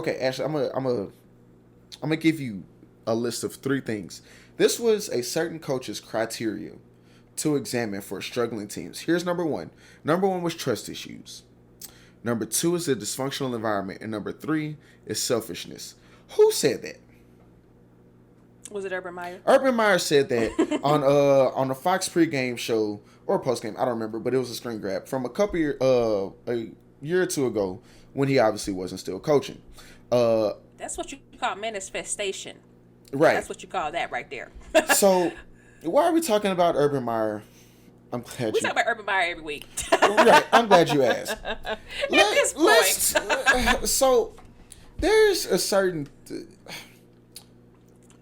Okay, Ashley, I'm gonna give you a list of three things. This was a certain coach's criteria to examine for struggling teams. Here's number one. Number one was trust issues. Number two is a dysfunctional environment, and number three is selfishness. Who said that? Was it Urban Meyer? Urban Meyer said that on the Fox pregame show or postgame, I don't remember, but it was a screen grab from a year or two ago when he obviously wasn't still coaching. Uh, That's what you call manifestation. right. That's what you call that right there. So why are we talking about Urban Meyer? I'm glad We you. talk about Urban Meyer every week. Right. I'm glad you asked. At this point. So there's a certain.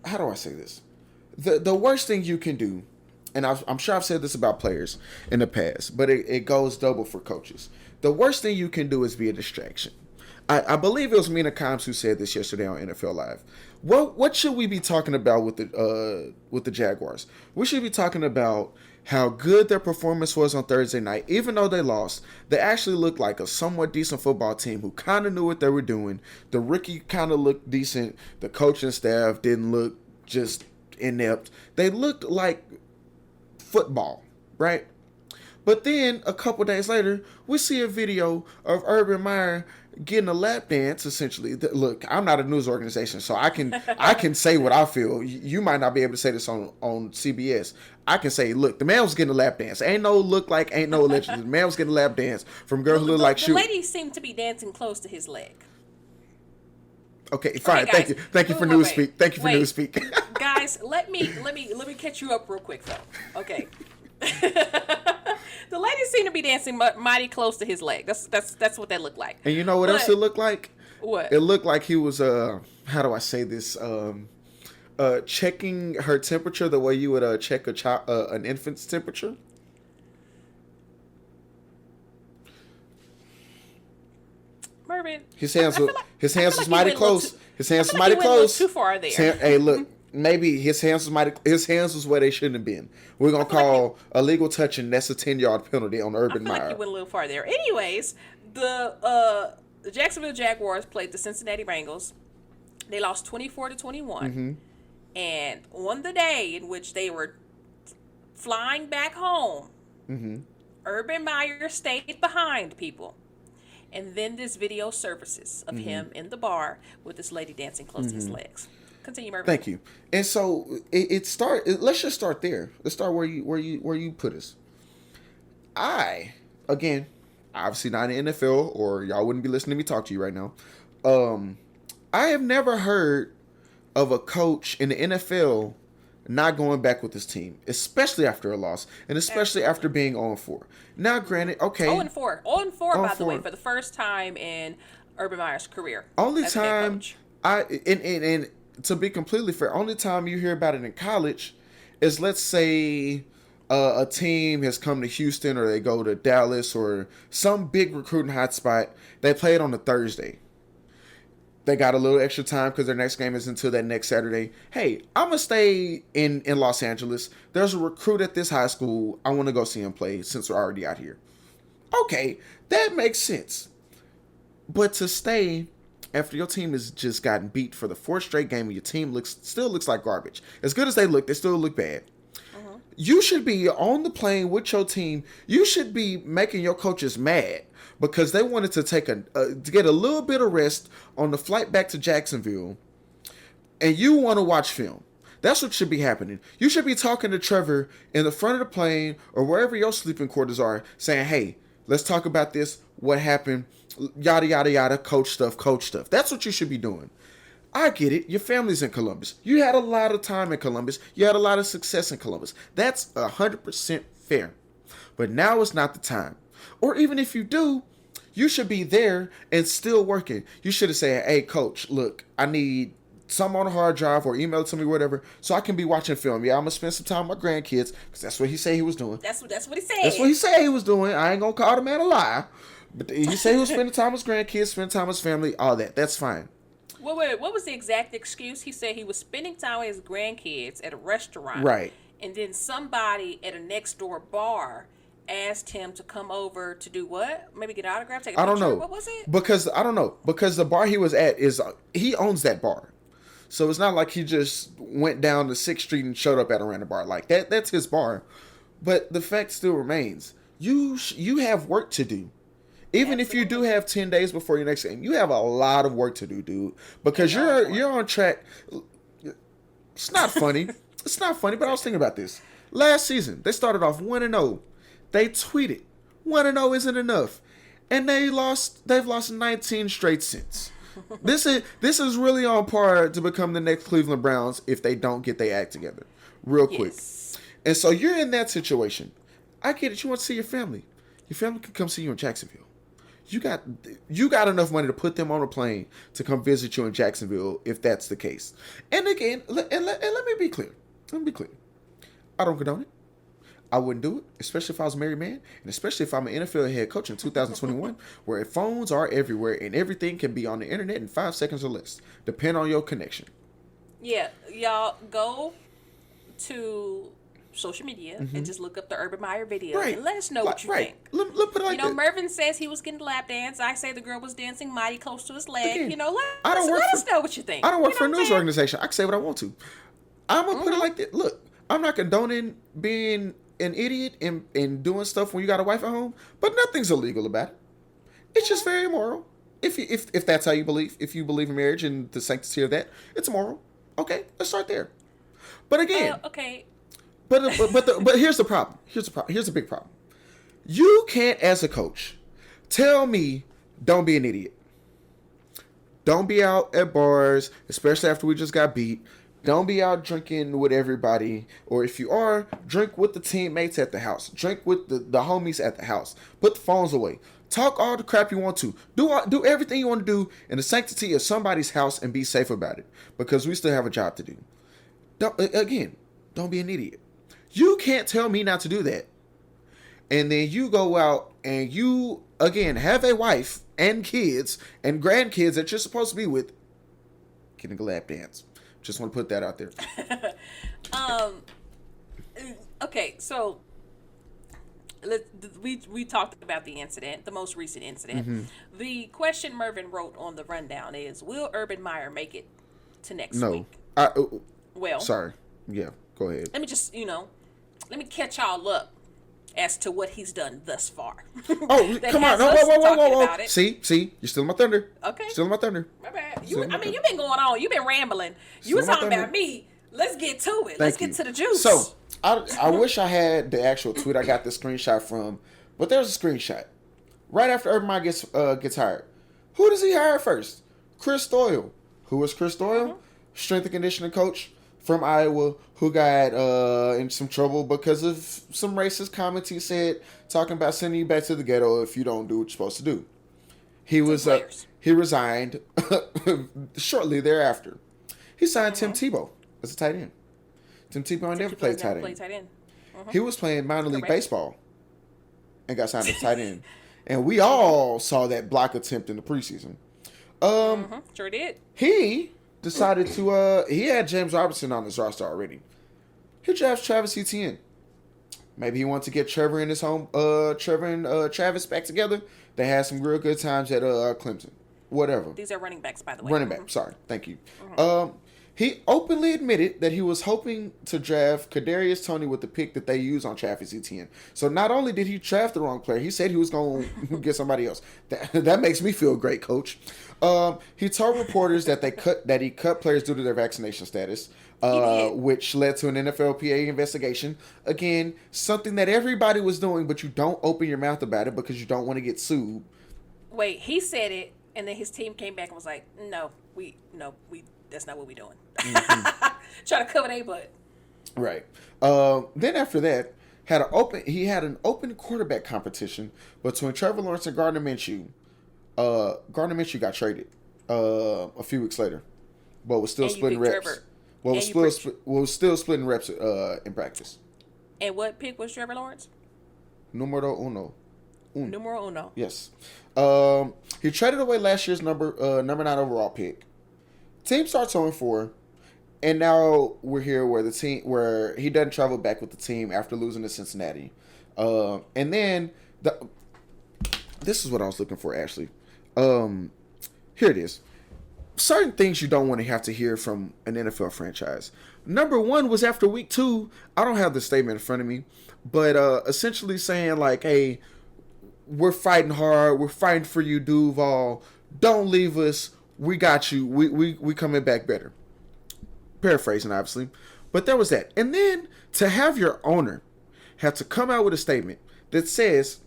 How do I say this? The worst thing you can do, and I'm sure I've said this about players in the past, but it goes double for coaches. The worst thing you can do is be a distraction. I believe it was Mina Kimes who said this yesterday on NFL Live. What should we be talking about with the Jaguars? We should be talking about how good their performance was on Thursday night. Even though they lost, they actually looked like a somewhat decent football team who kind of knew what they were doing. The rookie kind of looked decent. The coaching staff didn't look just inept. They looked like football, right? But then a couple days later, we see a video of Urban Meyer getting a lap dance. Essentially, look, I'm not a news organization, so I can say what I feel. You might not be able to say this on CBS. I can say, look, the man was getting a lap dance. Ain't no look like, ain't no legend. The man was getting a lap dance from a girl who looked like the lady seemed to be dancing close to his leg. Okay, fine. Okay, Thank you for newspeak. Thank you for newspeak. Guys, let me catch you up real quick though. Okay. The lady seemed to be dancing mighty close to his leg. That's what that looked like. And you know what else it looked like? What? It looked like he was how do I say this? Checking her temperature the way you would check an infant's temperature. Mervin, His hands was mighty close. His hands was mighty mighty close. Too far there. Hey, look, maybe his hands was where they shouldn't have been. We're gonna call a legal touch, and that's a 10-yard penalty on Urban Meyer. Like you went a little far there. Anyways, the Jacksonville Jaguars played the Cincinnati Bengals. They lost 24-21, Mm-hmm. and on the day in which they were flying back home, Mm-hmm. Urban Meyer stayed behind people. And then this video surfaces of him in the bar with this lady dancing close to his legs. Continue, Mervin. Thank you. And so let's just start there. Let's start where you put us. Again, obviously not in the NFL, or y'all wouldn't be listening to me talk to you right now. I have never heard of a coach in the NFL not going back with his team, especially after a loss, and especially after being 0-4. Now, granted, okay. 0-4. 0-4, by the way, 0-4. for the first time in Urban Meyer's career. Only as a head time coach. and to be completely fair, only time you hear about it in college is, let's say, a team has come to Houston, or they go to Dallas, or some big recruiting hotspot. They play it on a Thursday. They got a little extra time because their next game is until that next Saturday. Hey, I'm going to stay in Los Angeles. There's a recruit at this high school. I want to go see him play since we're already out here. Okay, that makes sense. But to stay after your team has just gotten beat for the fourth straight game and your team still looks like garbage. As good as they still look bad. You should be on the plane with your team. You should be making your coaches mad because they wanted to to get a little bit of rest on the flight back to Jacksonville, and you want to watch film. That's what should be happening. You should be talking to Trevor in the front of the plane or wherever your sleeping quarters are, saying, "Hey, let's talk about this. What happened? Yada yada yada. Coach stuff. That's what you should be doing." I get it. Your family's in Columbus. You had a lot of time in Columbus. You had a lot of success in Columbus. That's 100% fair. But now is not the time. Or even if you do, you should be there and still working. You should have said, "Hey, coach, look, I need some on a hard drive, or email it to me, whatever, so I can be watching film. Yeah, I'm going to spend some time with my grandkids," because that's what he said he was doing. That's what he said. That's what he said he was doing. I ain't going to call the man a lie. But he said he was spending time with his grandkids, spending time with his family, all that. That's fine. What was the exact excuse? He said he was spending time with his grandkids at a restaurant. Right. And then somebody at a next door bar asked him to come over to do what? Maybe get an autograph, take a I don't picture? know. What was it? Because I don't know. Because the bar he was at is he owns that bar. So it's not like he just went down to 6th Street and showed up at a random bar. Like that's his bar. But the fact still remains. You have work to do. Even if you do have 10 days before your next game, you have a lot of work to do, dude. Because you're on track. It's not funny. It's not funny, but I was thinking about this. Last season, they started off 1-0. They tweeted 1-0 isn't enough. And they've lost 19 straight since. This is really on par to become the next Cleveland Browns if they don't get their act together real quick. Yes. And so you're in that situation. I get it. You want to see your family. Your family can come see you in Jacksonville. You got enough money to put them on a plane to come visit you in Jacksonville if that's the case. And again, let me be clear. Let me be clear. I don't condone it. I wouldn't do it, especially if I was a married man, and especially if I'm an NFL head coach in 2021, where phones are everywhere and everything can be on the internet in 5 seconds or less, depend on your connection. Yeah, y'all go to social media and just look up the Urban Meyer video and let us know what you think. Let put it like this. Mervin says he was getting lap dance. I say the girl was dancing mighty close to his leg. Again, Let us know what you think. I don't work for a news organization. I can say what I want to. I'm gonna put it like this. Look, I'm not condoning being an idiot and doing stuff when you got a wife at home, but nothing's illegal about it. It's just very immoral. If that's how you believe, if you believe in marriage and the sanctity of that, it's immoral. Okay, let's start there. But again, okay. But here's the problem. Here's a big problem. You can't, as a coach, tell me don't be an idiot. Don't be out at bars, especially after we just got beat. Don't be out drinking with everybody. Or if you are, drink with the teammates at the house. Drink with the homies at the house. Put the phones away. Talk all the crap you want to. Do everything you want to do in the sanctity of somebody's house and be safe about it. Because we still have a job to do. Don't be an idiot. You can't tell me not to do that. And then you go out and you, again, have a wife and kids and grandkids that you're supposed to be with getting a lap dance. Just want to put that out there. Okay, so we talked about the incident, the most recent incident. Mm-hmm. The question Mervin wrote on the rundown is, will Urban Meyer make it to next No. week? Well, sorry. Yeah, go ahead. let me just, let me catch y'all up as to what he's done thus far. Oh, come on. No, whoa. See, you're still in my thunder. Okay. Still in my thunder. My bad. You've been going on. You've been rambling. You were talking about me. Let's get to it. Let's get to the juice. So, I wish I had the actual tweet I got the screenshot from, but there's a screenshot. Right after Urban Meyer gets hired. Who does he hire first? Chris Doyle. Who was Chris Doyle? Mm-hmm. Strength and conditioning coach from Iowa who got in some trouble because of some racist comments he said, talking about sending you back to the ghetto if you don't do what you're supposed to do. He resigned shortly thereafter. He signed Tim Tebow as a tight end. Tim Tebow never played tight end. Mm-hmm. He was playing minor league baseball and got signed as tight end. And we all saw that block attempt in the preseason. Sure did. He decided to he had James Robinson on his roster already. He drafts Travis Etienne. Maybe he wants to get Trevor and Travis back together. They had some real good times at Clemson. Whatever. These are running backs, by the way. Running back. Sorry. Thank you. He openly admitted that he was hoping to draft Kadarius Toney with the pick that they used on Travis Etienne. So not only did he draft the wrong player, he said he was going to get somebody else. That makes me feel great, Coach. He told reporters that he cut players due to their vaccination status, which led to an NFLPA investigation. Again, something that everybody was doing, but you don't open your mouth about it because you don't want to get sued. Wait, he said it, and then his team came back and was like, "No, that's not what we're doing." Mm-hmm. Try to cover their butt. Right. Then after that, he had an open quarterback competition between Trevor Lawrence and Gardner Minshew. Gardner Minshew got traded a few weeks later, but was still splitting reps. Was still splitting reps in practice. And what pick was Trevor Lawrence? Numero uno. Numero uno. Yes. He traded away last year's number 9 overall pick. Team starts 0-4, and now we're here where he doesn't travel back with the team after losing to Cincinnati. And then this is what I was looking for, Ashley. Here it is. Certain things you don't want to have to hear from an NFL franchise. Number one was after week 2. I don't have the statement in front of me, but essentially saying like, "Hey, we're fighting hard. We're fighting for you, Duval. Don't leave us. We got you. We coming back better." Paraphrasing, obviously, but there was that. And then to have your owner have to come out with a statement that says,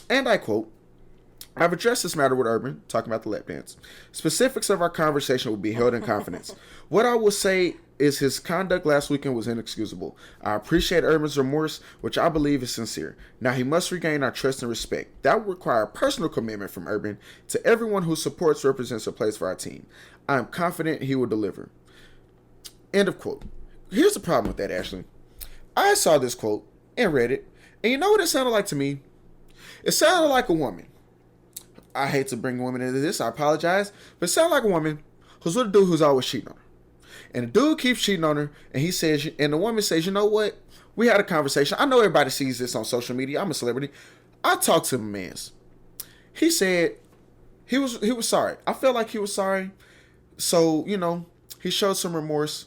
and I quote, "I've addressed this matter with Urban," talking about the lap dance. "Specifics of our conversation will be held in confidence. What I will say is his conduct last weekend was inexcusable. I appreciate Urban's remorse, which I believe is sincere. Now he must regain our trust and respect. That will require personal commitment from Urban to everyone who supports, represents, or plays for our team. I am confident he will deliver." End of quote. Here's the problem with that, Ashley. I saw this quote and read it, and you know what it sounded like to me? It sounded like a woman. I hate to bring women into this, I apologize, but it sounded like a woman who's with a dude who's always cheating on her. And the dude keeps cheating on her, and he says, and the woman says, "You know what? We had a conversation. I know everybody sees this on social media. I'm a celebrity. I talked to my mans. He said he was sorry. I felt like he was sorry. So, he showed some remorse,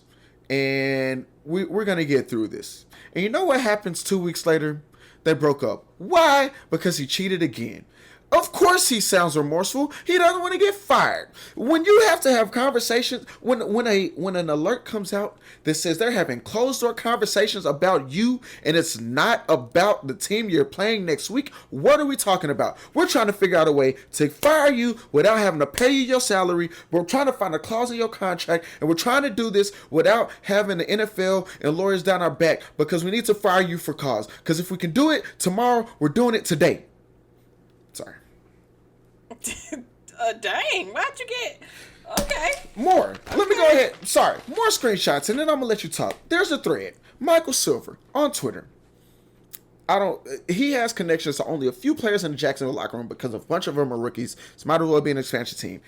and we're going to get through this." And you know what happens 2 weeks later? They broke up. Why? Because he cheated again. Of course he sounds remorseful. He doesn't want to get fired. When you have to have conversations, when an alert comes out that says they're having closed door conversations about you and it's not about the team you're playing next week, what are we talking about? We're trying to figure out a way to fire you without having to pay you your salary. We're trying to find a clause in your contract, and we're trying to do this without having the NFL and lawyers down our back, because we need to fire you for cause. Because if we can do it tomorrow, we're doing it today. Sorry. Dang, why'd you get... Okay. More. Let me go ahead. Sorry. More screenshots, and then I'm going to let you talk. There's a thread. Michael Silver on Twitter. He has connections to only a few players in the Jacksonville locker room because a bunch of them are rookies. So might as well be an expansion team.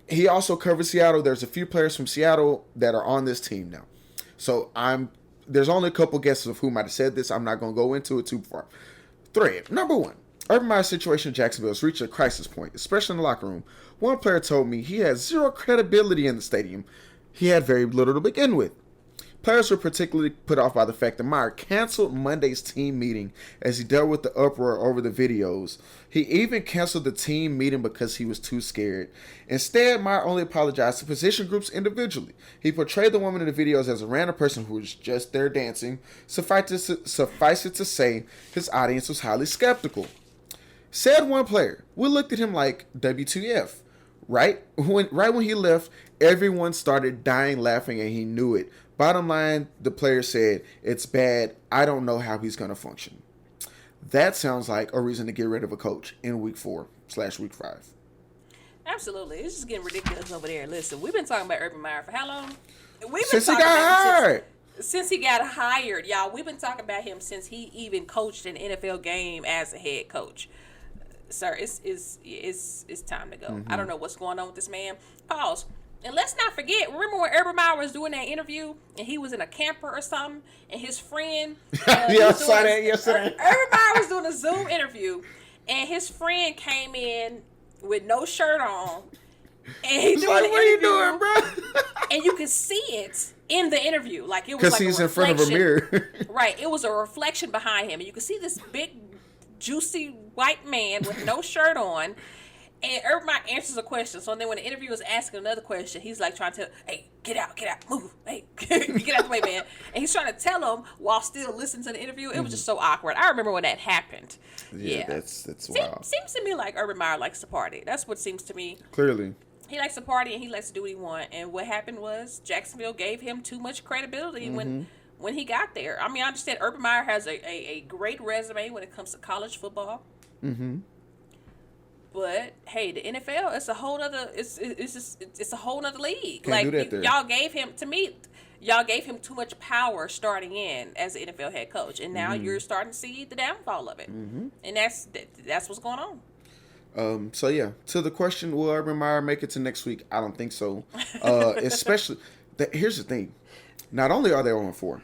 He also covers Seattle. There's a few players from Seattle that are on this team now. So there's only a couple guesses of who might have said this. I'm not going to go into it too far. Thread. Number 1. Urban Meyer's situation in Jacksonville has reached a crisis point, especially in the locker room. One player told me he had zero credibility in the stadium. He had very little to begin with. Players were particularly put off by the fact that Meyer canceled Monday's team meeting as he dealt with the uproar over the videos. He even canceled the team meeting because he was too scared. Instead, Meyer only apologized to position groups individually. He portrayed the woman in the videos as a random person who was just there dancing. Suffice it to say, his audience was highly skeptical. Said one player, "We looked at him like, WTF. Right when he left, everyone started dying laughing, and he knew it. Bottom line," the player said, "it's bad. I don't know how he's going to function." That sounds like a reason to get rid of a coach in week 4/week 5. Absolutely. It's just getting ridiculous over there. Listen, we've been talking about Urban Meyer for how long? Since he got hired. Since he got hired, y'all. We've been talking about him since he even coached an NFL game as a head coach. Sir, it's time to go. Mm-hmm. I don't know what's going on with this man. Pause. And let's not forget, remember when Urban Meyer was doing that interview and he was in a camper or something, and his friend... I saw that yesterday. Urban Meyer was doing a Zoom interview, and his friend came in with no shirt on, and he doing like, "What are you doing, bro?" And you could see it in the interview. Like, it was because like he's in front of a mirror. Right. It was a reflection behind him, and you could see this big... juicy white man with no shirt on, and Urban Meyer answers a question. So then when the interviewer is asking another question, he's like trying to, "Hey, get out, move, hey, get out the way, man." And he's trying to tell him while still listening to the interview. It was just so awkward. I remember when that happened. Yeah. That's wild. Seems to me like Urban Meyer likes to party. That's what seems to me. Clearly. He likes to party, and he likes to do what he wants. And what happened was Jacksonville gave him too much credibility when he got there. I mean, I understand Urban Meyer has a great resume when it comes to college football. Mm-hmm. But hey, the NFL, it's a whole other it's a whole other league. Can't do that there. Y'all gave him too much power starting in as an NFL head coach, and now you're starting to see the downfall of it. Mm-hmm. And that's what's going on. So yeah, to the question, will Urban Meyer make it to next week? I don't think so. Especially here's the thing. Not only are they 0-4,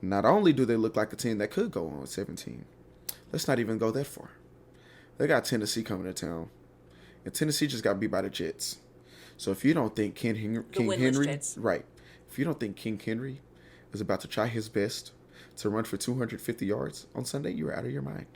not only do they look like a team that could go on 17, Let's not even go that far. They got Tennessee coming to town, and Tennessee just got beat by the Jets. So if you don't think King Henry, Jets. right? If you don't think King Henry is about to try his best to run for 250 yards on Sunday, you're out of your mind.